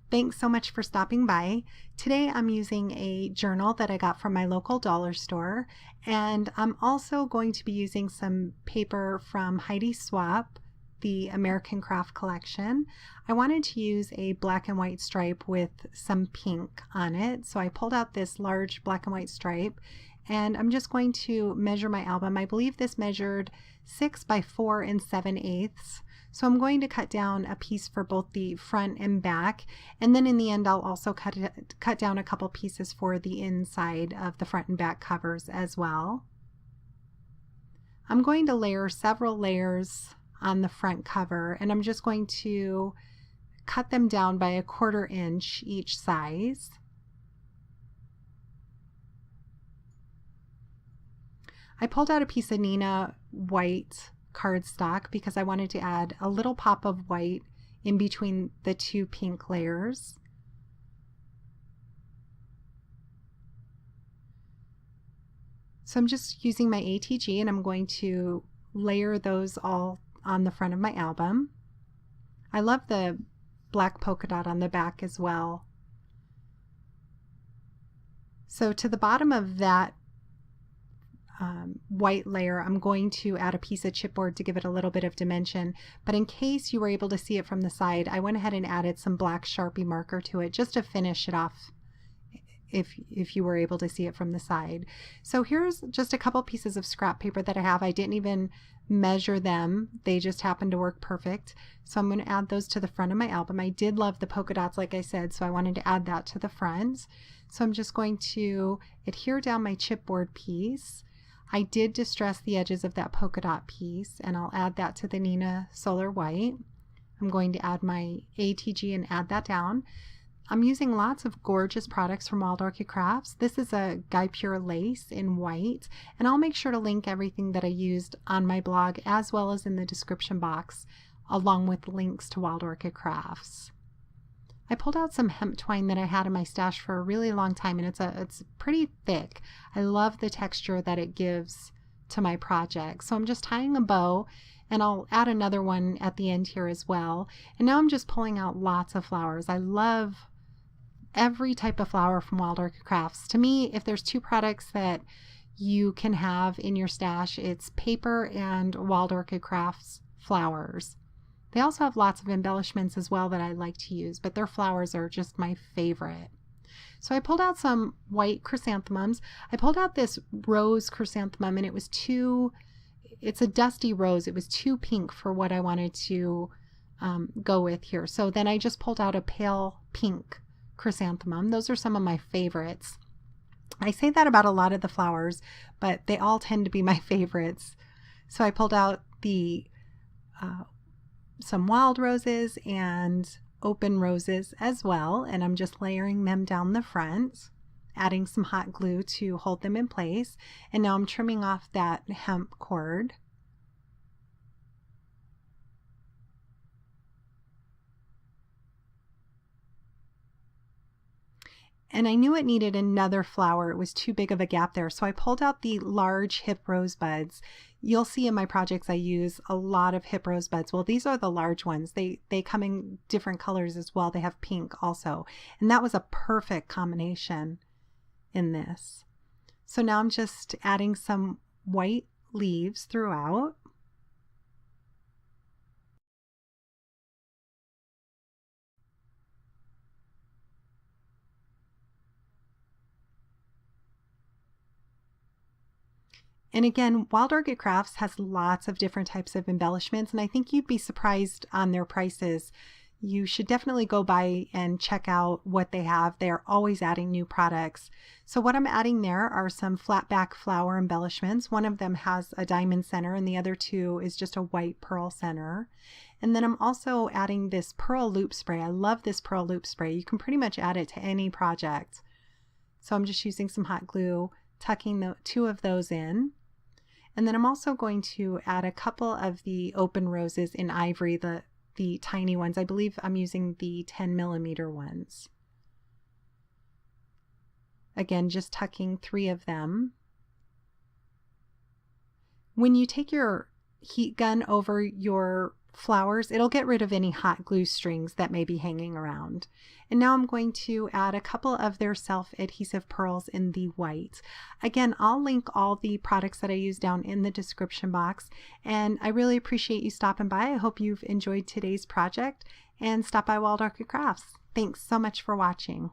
Thanks so much for stopping by. Today I'm using a journal that I got from my local dollar store, and I'm also going to be using some paper from Heidi Swapp, the American Craft Collection. I wanted to use a black and white stripe with some pink on it, so I pulled out this large black and white stripe, and I'm just going to measure my album. I believe this measured 6 by 4 7/8. So I'm going to cut down a piece for both the front and back, and then in the end I'll also cut down a couple pieces for the inside of the front and back covers as well. I'm going to layer several layers on the front cover, and I'm just going to cut them down by 1/4 inch each size. I pulled out a piece of Neenah white cardstock because I wanted to add a little pop of white in between the two pink layers. So I'm just using my ATG, and I'm going to layer those all on the front of my album. I love the black polka dot on the back as well. So to the bottom of that white layer, I'm going to add a piece of chipboard to give it a little bit of dimension, but in case you were able to see it from the side, I went ahead and added some black Sharpie marker to it just to finish it off if you were able to see it from the side. So here's just a couple pieces of scrap paper that I have. I didn't even measure them, they just happened to work perfect. So I'm going to add those to the front of my album. I did love the polka dots, like I said, so I wanted to add that to the front. So I'm just going to adhere down my chipboard piece. I did distress the edges of that polka dot piece, and I'll add that to the Neenah Solar White. I'm going to add my ATG and add that down. I'm using lots of gorgeous products from Wild Orchid Crafts. This is a Guipure lace in white, and I'll make sure to link everything that I used on my blog as well as in the description box, along with links to Wild Orchid Crafts. I pulled out some hemp twine that I had in my stash for a really long time, and it's pretty thick. I love the texture that it gives to my project. So I'm just tying a bow, and I'll add another one at the end here as well. And now I'm just pulling out lots of flowers. I love every type of flower from Wild Orchid Crafts. To me, if there's two products that you can have in your stash, it's paper and Wild Orchid Crafts flowers. They also have lots of embellishments as well that I like to use, but their flowers are just my favorite. So I pulled out some white chrysanthemums. I pulled out this rose chrysanthemum, and it's a dusty rose. It was too pink for what I wanted to go with here. So then I just pulled out a pale pink chrysanthemum. Those are some of my favorites. I say that about a lot of the flowers, but they all tend to be my favorites. So I pulled out some wild roses and open roses as well, and I'm just layering them down the front, adding some hot glue to hold them in place. And now I'm trimming off that hemp cord. And I knew it needed another flower. It was too big of a gap there. So I pulled out the large hip rosebuds. You'll see in my projects I use a lot of hip rosebuds. Well, these are the large ones. They come in different colors as well. They have pink also. And that was a perfect combination in this. So now I'm just adding some white leaves throughout. And again, Wild Orchid Crafts has lots of different types of embellishments, and I think you'd be surprised on their prices. You should definitely go by and check out what they have. They're always adding new products. So what I'm adding there are some flat back flower embellishments. One of them has a diamond center, and the other two is just a white pearl center. And then I'm also adding this pearl loop spray. I love this pearl loop spray. You can pretty much add it to any project. So I'm just using some hot glue, tucking the two of those in. And then I'm also going to add a couple of the open roses in ivory, the tiny ones. I believe I'm using the 10mm ones. Again, just tucking 3 of them. When you take your heat gun over your flowers, it'll get rid of any hot glue strings that may be hanging around. And now I'm going to add a couple of their self-adhesive pearls in the white. Again, I'll link all the products that I use down in the description box, and I really appreciate you stopping by. I hope you've enjoyed today's project, and stop by Wild Orchid Crafts. Thanks so much for watching.